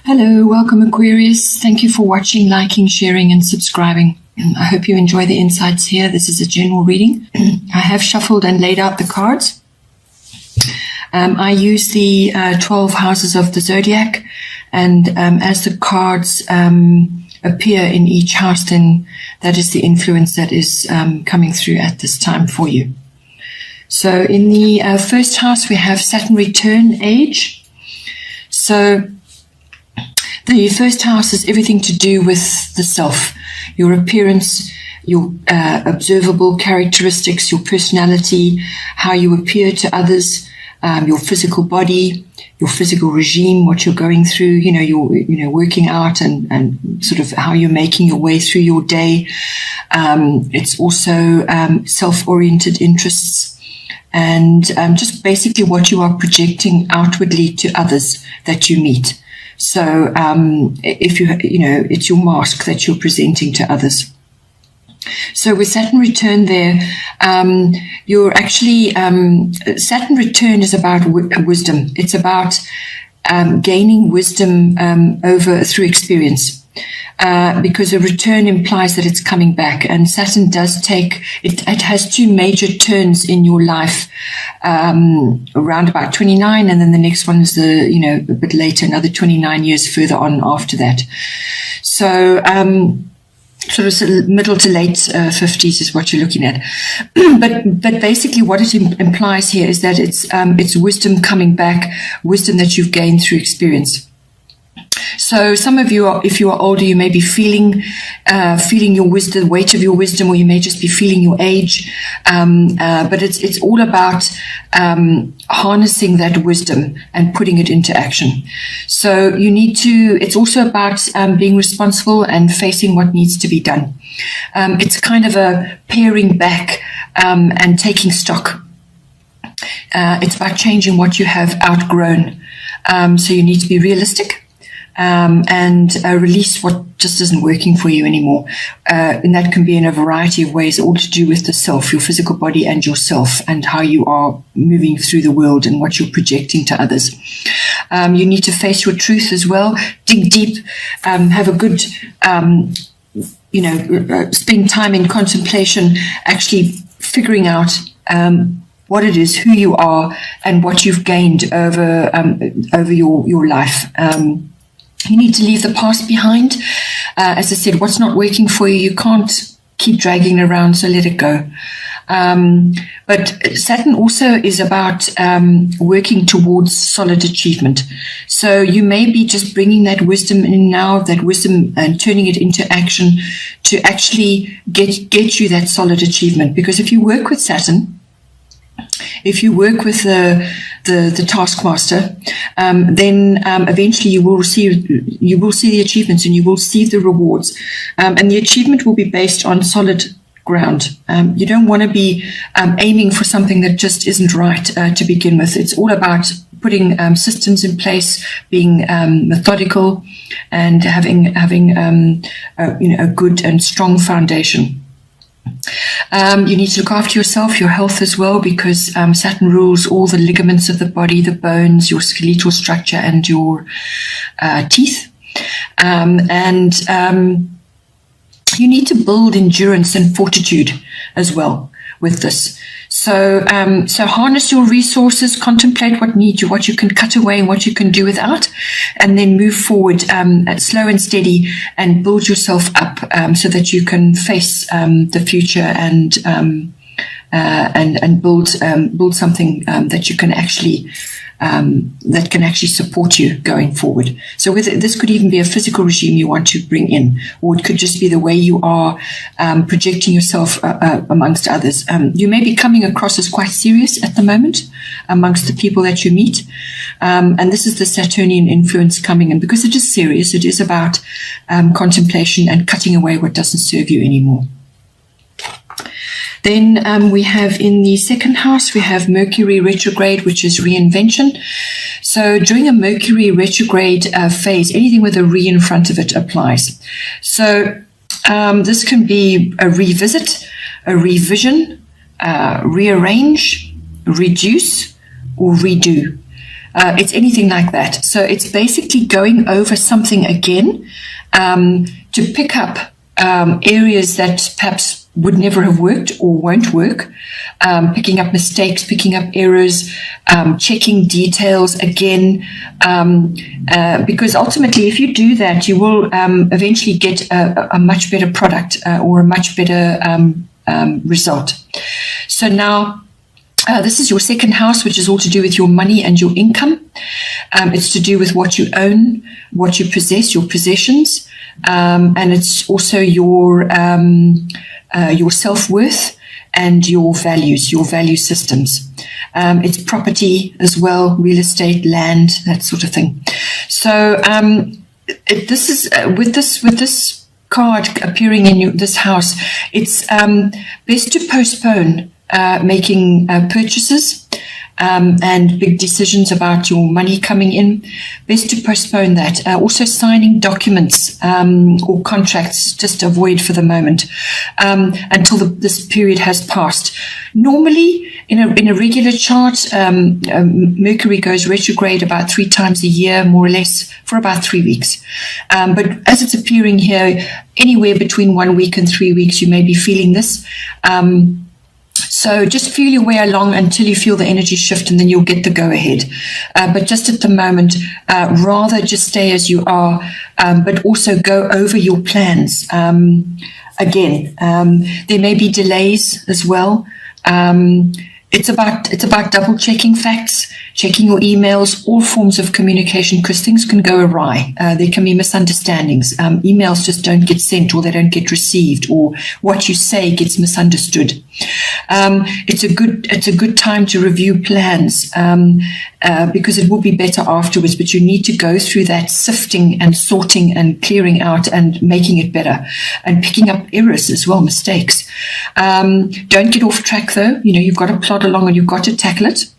Hello, welcome Aquarius. Thank you for watching, liking, sharing and subscribing. I hope you enjoy the insights here. This is a general reading. I have shuffled and laid out the cards. I use the 12 houses of the zodiac, and as the cards appear in each house, then that is the influence that is coming through at this time for you. So in the first house, we have Saturn return age. So the first house is everything to do with the self, your appearance, your observable characteristics, your personality, how you appear to others, your physical body, your physical regime, what you're going through, you're working out and sort of how you're making your way through your day. It's also self-oriented interests and just basically what you are projecting outwardly to others that you meet. So if it's your mask that you're presenting to others. So with Saturn return there, you're actually, Saturn return is about wisdom. It's about gaining wisdom through experience. Because a return implies that it's coming back, and Saturn does take it has two major turns in your life, around about 29, and then the next one is a bit later, another 29 years further on after that. So sort of middle to late 50s is what you're looking at. but basically what it implies here is that it's wisdom coming back, wisdom that you've gained through experience. So some of you, if you are older, you may be feeling your wisdom, the weight of your wisdom, or you may just be feeling your age. But it's all about harnessing that wisdom and putting it into action. So it's also about being responsible and facing what needs to be done. It's kind of a paring back and taking stock. It's about changing what you have outgrown. So you need to be realistic. And release what just isn't working for you anymore. And that can be in a variety of ways, all to do with the self, your physical body and yourself, and how you are moving through the world and what you're projecting to others. You need to face your truth as well, dig deep, have a good, spend time in contemplation, actually figuring out what it is, who you are, and what you've gained over your life. You need to leave the past behind. As I said, what's not working for you, you can't keep dragging around, so let it go. But Saturn also is about working towards solid achievement. So you may be just bringing that wisdom in now, that wisdom, and turning it into action to actually get you that solid achievement. Because if you work with Saturn, if you work with the taskmaster, then eventually you will see the achievements and you will see the rewards, and the achievement will be based on solid ground. You don't want to be aiming for something that just isn't right to begin with. It's all about putting systems in place, being methodical, and having a good and strong foundation. You need to look after yourself, your health as well, because Saturn rules all the ligaments of the body, the bones, your skeletal structure, and your teeth. You need to build endurance and fortitude as well with this. So harness your resources, contemplate what you can cut away and what you can do without, and then move forward slow and steady and build yourself up so that you can face the future and build something that you can actually support you going forward. So this could even be a physical regime you want to bring in, or it could just be the way you are projecting yourself amongst others. You may be coming across as quite serious at the moment amongst the people that you meet. And this is the Saturnian influence coming in, because it is serious. It is about contemplation and cutting away what doesn't serve you anymore. Then we have in the second house, we have Mercury retrograde, which is reinvention. So during a Mercury retrograde phase, anything with a re in front of it applies. So this can be a revisit, a revision, rearrange, reduce, or redo. It's anything like that. So it's basically going over something again to pick up areas that perhaps would never have worked or won't work, picking up mistakes, picking up errors, checking details again, because ultimately if you do that, you will eventually get a much better product or a much better result. So now, this is your second house, which is all to do with your money and your income. It's to do with what you own, what you possess, your possessions, and it's also your self-worth and your values, your value systems. It's property as well, real estate, land, that sort of thing. So this is with this card appearing in this house, it's best to postpone making purchases and big decisions about your money coming in. Best to postpone that. Also signing documents or contracts, just avoid for the moment until this period has passed. Normally, in a regular chart, Mercury goes retrograde about 3 times a year, more or less, for about 3 weeks. But as it's appearing here, anywhere between 1 week and 3 weeks, you may be feeling this. So just feel your way along until you feel the energy shift, and then you'll get the go-ahead. But just at the moment, rather just stay as you are, but also go over your plans. Again, there may be delays as well. It's about double checking facts, checking your emails, all forms of communication, because things can go awry. There can be misunderstandings. Emails just don't get sent, or they don't get received, or what you say gets misunderstood. It's a good time to review plans because it will be better afterwards. But you need to go through that sifting and sorting and clearing out and making it better, and picking up errors as well, mistakes. Don't get off track though. You've got to plod along and you've got to tackle it.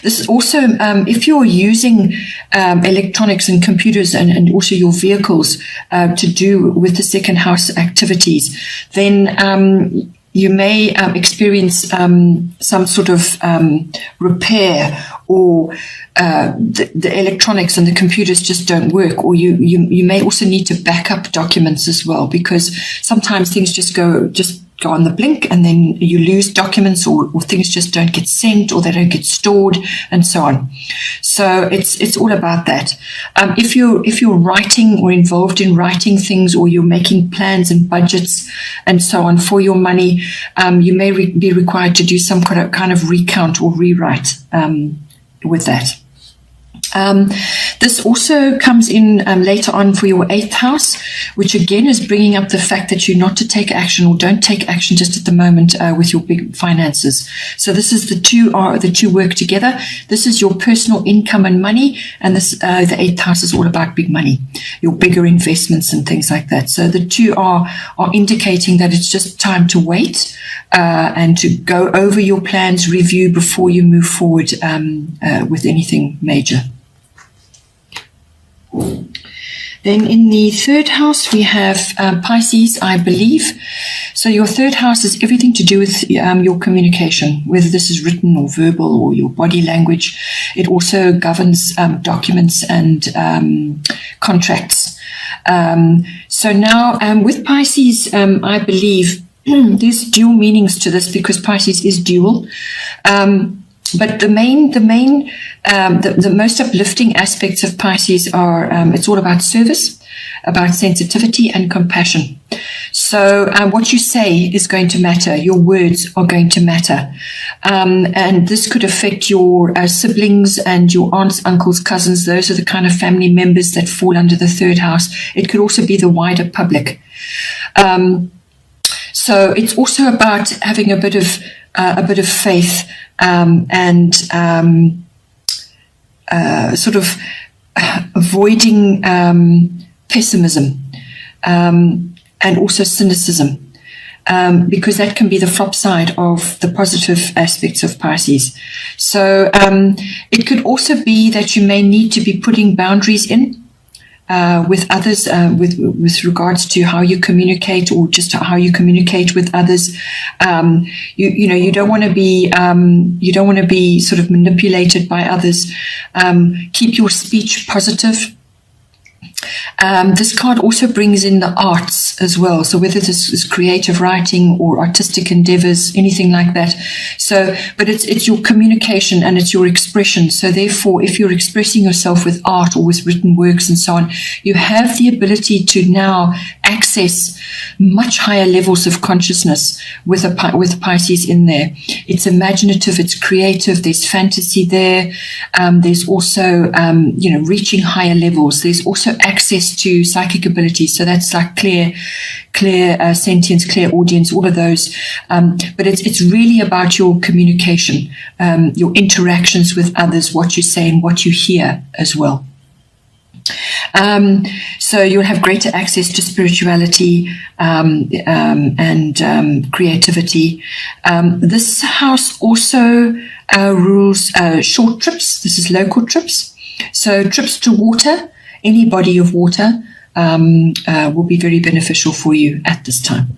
This is also, if you're using electronics and computers and also your vehicles to do with the second house activities, then you may experience some sort of repair, or the electronics and the computers just don't work, or you may also need to back up documents as well, because sometimes things just go on the blink, and then you lose documents, or things just don't get sent, or they don't get stored, and so on. So it's all about that. If you're writing or involved in writing things, or you're making plans and budgets and so on for your money, you may be required to do some kind of recount or rewrite with that. This also comes in later on for your 8th house, which again is bringing up the fact that you're not to take action, or don't take action just at the moment with your big finances. So this is the two work together. This is your personal income and money, and this the 8th house is all about big money, your bigger investments and things like that. So the two are indicating that it's just time to wait and to go over your plans, review before you move forward with anything major. Then in the 3rd house, we have Pisces, I believe. So your 3rd house is everything to do with your communication, whether this is written or verbal or your body language. It also governs documents and contracts. So now with Pisces, I believe there's dual meanings to this, because Pisces is dual. But the most uplifting aspects of Pisces are, it's all about service, about sensitivity and compassion. So what you say is going to matter. Your words are going to matter. And this could affect your siblings and your aunts, uncles, cousins. Those are the kind of family members that fall under the 3rd house. It could also be the wider public. So it's also about having a bit of faith, and sort of avoiding pessimism and also cynicism, because that can be the flop side of the positive aspects of Pisces. So it could also be that you may need to be putting boundaries in, with others, with regards to how you communicate, or just how you communicate with others. You don't want to be sort of manipulated by others. Keep your speech positive. This card also brings in the arts as well. So whether this is creative writing or artistic endeavors, anything like that. So, but it's your communication and it's your expression. So therefore, if you're expressing yourself with art or with written works and so on, you have the ability to now access much higher levels of consciousness with Pisces in there. It's imaginative, it's creative, there's fantasy there. There's also, reaching higher levels. There's also access to psychic abilities. So that's like clear sentience, clear audience, all of those. But it's really about your communication, your interactions with others, what you say and what you hear as well. So you'll have greater access to spirituality and creativity. This house also rules short trips. This is local trips. So trips to water, any body of water, will be very beneficial for you at this time.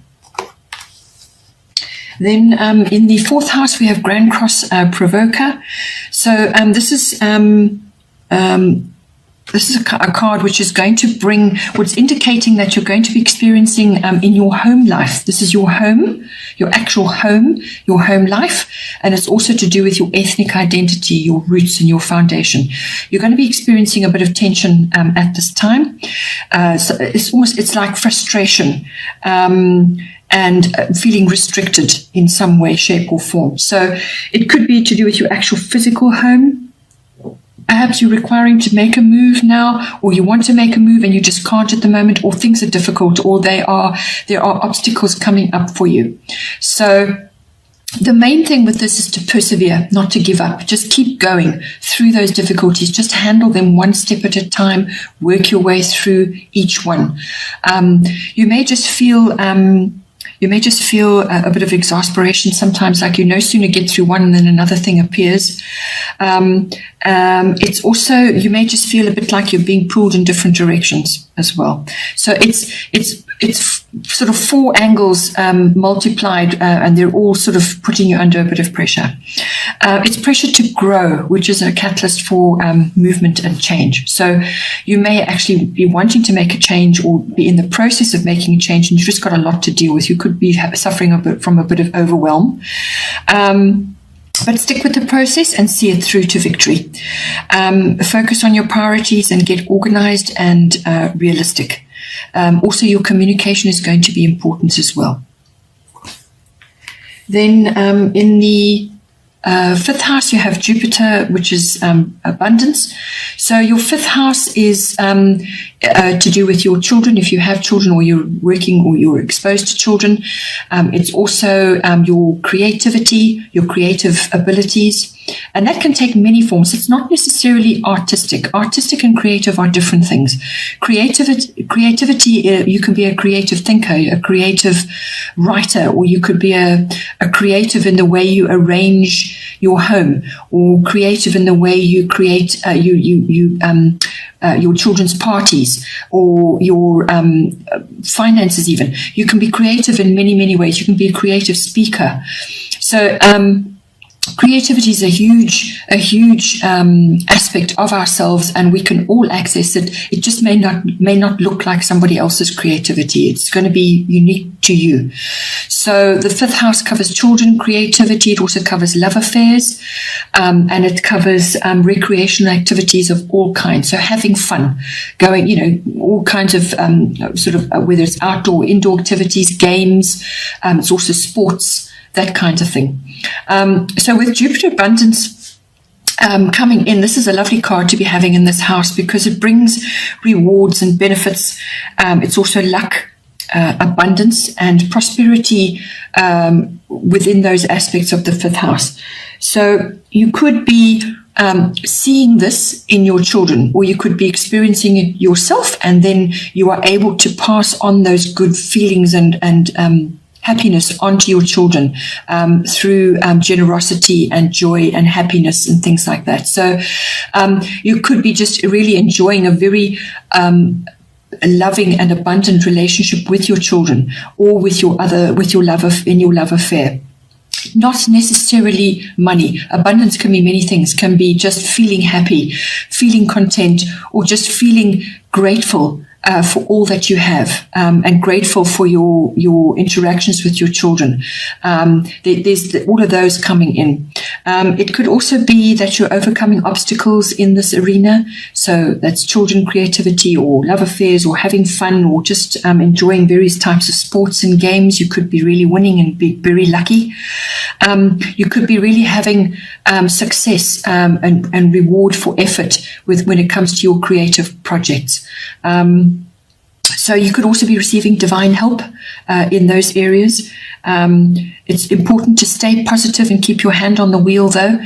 Then in the fourth house, we have Grand Cross Provoker. So this is a card which is going to bring, what's indicating that you're going to be experiencing in your home life. This is your home, your actual home, your home life. And it's also to do with your ethnic identity, your roots and your foundation. You're going to be experiencing a bit of tension at this time. So it's like frustration and feeling restricted in some way, shape or form. So it could be to do with your actual physical home. Perhaps you're requiring to make a move now, or you want to make a move and you just can't at the moment, or things are difficult, or there are obstacles coming up for you. So the main thing with this is to persevere, not to give up. Just keep going through those difficulties. Just handle them one step at a time. Work your way through each one. You may just feel a bit of exasperation sometimes, like you no sooner get through one and then another thing appears. It's also, you may just feel a bit like you're being pulled in different directions as well. So it's sort of four angles multiplied, and they're all sort of putting you under a bit of pressure. It's pressure to grow, which is a catalyst for movement and change. So you may actually be wanting to make a change or be in the process of making a change, and you've just got a lot to deal with. You could be suffering from a bit of overwhelm. But stick with the process and see it through to victory. Focus on your priorities and get organized and realistic. Also, your communication is going to be important as well. Then in the fifth house, you have Jupiter, which is abundance. So your fifth house is to do with your children, if you have children or you're working or you're exposed to children. It's also your creativity, your creative abilities. And that can take many forms. It's not necessarily artistic. Artistic and creative are different things. Creativity, you can be a creative thinker, a creative writer, or you could be a creative in the way you arrange your home, or creative in the way you create your children's parties, or your finances even. You can be creative in many, many ways. You can be a creative speaker. So creativity is a huge aspect of ourselves, and we can all access it. It just may not look like somebody else's creativity. It's going to be unique to you. So the fifth house covers children, creativity. It also covers love affairs, and it covers recreational activities of all kinds. So having fun, going, all kinds of whether it's outdoor, indoor activities, games. It's also sports, that kind of thing. So with Jupiter abundance coming in, this is a lovely card to be having in this house because it brings rewards and benefits. It's also luck, abundance and prosperity within those aspects of the fifth house. So you could be seeing this in your children, or you could be experiencing it yourself, and then you are able to pass on those good feelings and happiness onto your children through generosity and joy and happiness and things like that. So you could be just really enjoying a very loving and abundant relationship with your children, or with your love affair. Not necessarily money. Abundance can be many things. Can be just feeling happy, feeling content, or just feeling grateful for all that you have, and grateful for your interactions with your children. There's all of those coming in. It could also be that you're overcoming obstacles in this arena. So that's children, creativity, or love affairs, or having fun, or just enjoying various types of sports and games. You could be really winning and be very lucky. You could be really having success and reward for effort when it comes to your creative projects. So you could also be receiving divine help in those areas. It's important to stay positive and keep your hand on the wheel, though.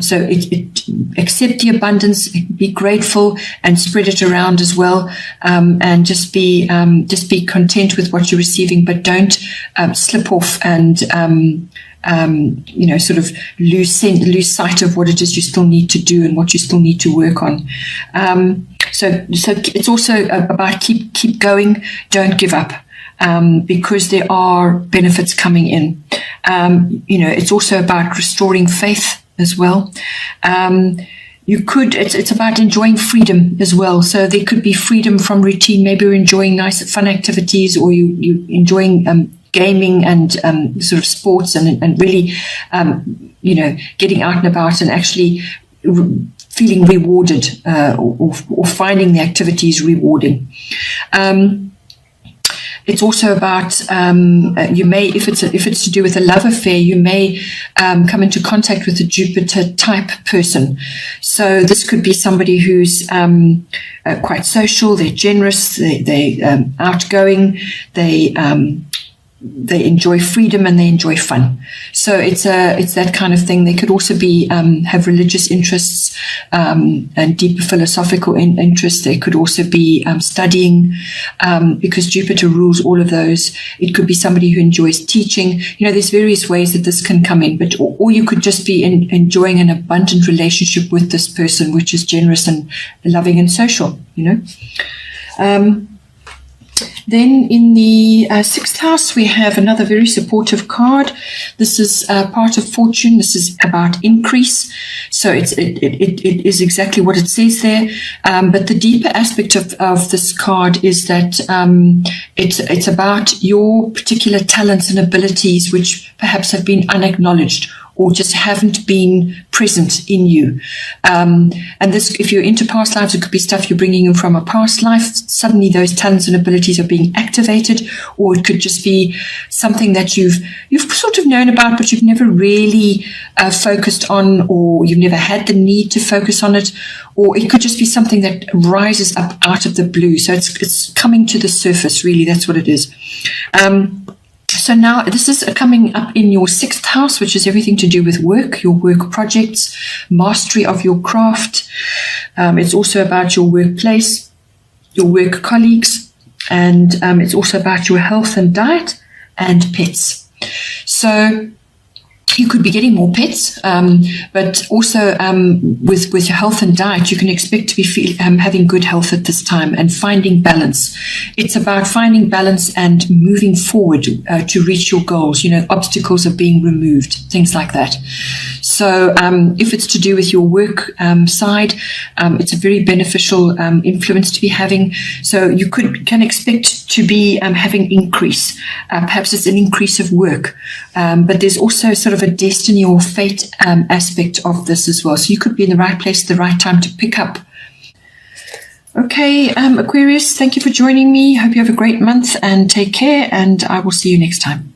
So accept the abundance, be grateful, and spread it around as well. And just be content with what you're receiving, but don't slip off and sort of lose sight of what it is you still need to do and what you still need to work on. So it's also about keep going, don't give up, because there are benefits coming in. It's also about restoring faith as well. It's about enjoying freedom as well. So there could be freedom from routine. Maybe you're enjoying nice, fun activities, or you enjoying gaming and sort of sports and really, getting out and about and actually feeling rewarded or finding the activities rewarding. It's also about you may, if it's to do with a love affair, you may come into contact with a Jupiter type person. So this could be somebody who's quite social, they're generous, they're outgoing, they enjoy freedom and they enjoy fun. So it's that kind of thing. They could also be have religious interests and deeper philosophical interests. They could also be studying because Jupiter rules all of those. It could be somebody who enjoys teaching. There's various ways that this can come in. But or you could just be enjoying an abundant relationship with this person, which is generous and loving and social. Then in the 6th house, we have another very supportive card. This is part of fortune. This is about increase. So it is exactly what it says there. But the deeper aspect of this card is that it's about your particular talents and abilities, which perhaps have been unacknowledged or just haven't been present in you. And this, if you're into past lives, it could be stuff you're bringing in from a past life. Suddenly those talents and abilities are being activated, or it could just be something that you've sort of known about, but you've never really focused on, or you've never had the need to focus on it, or it could just be something that rises up out of the blue. So it's coming to the surface, really. That's what it is. So now this is coming up in your 6th house, which is everything to do with work, your work projects, mastery of your craft. It's also about your workplace, your work colleagues, and it's also about your health and diet and pets. So you could be getting more pets, but also with your health and diet, you can expect to be having good health at this time and finding balance. It's about finding balance and moving forward to reach your goals. Obstacles are being removed, things like that. So if it's to do with your work side, it's a very beneficial influence to be having. So you can expect to be having increase. Perhaps it's an increase of work, but there's also sort of a destiny or fate aspect of this as well. So you could be in the right place at the right time to pick up. Okay, Aquarius, thank you for joining me. Hope you have a great month and take care, and I will see you next time.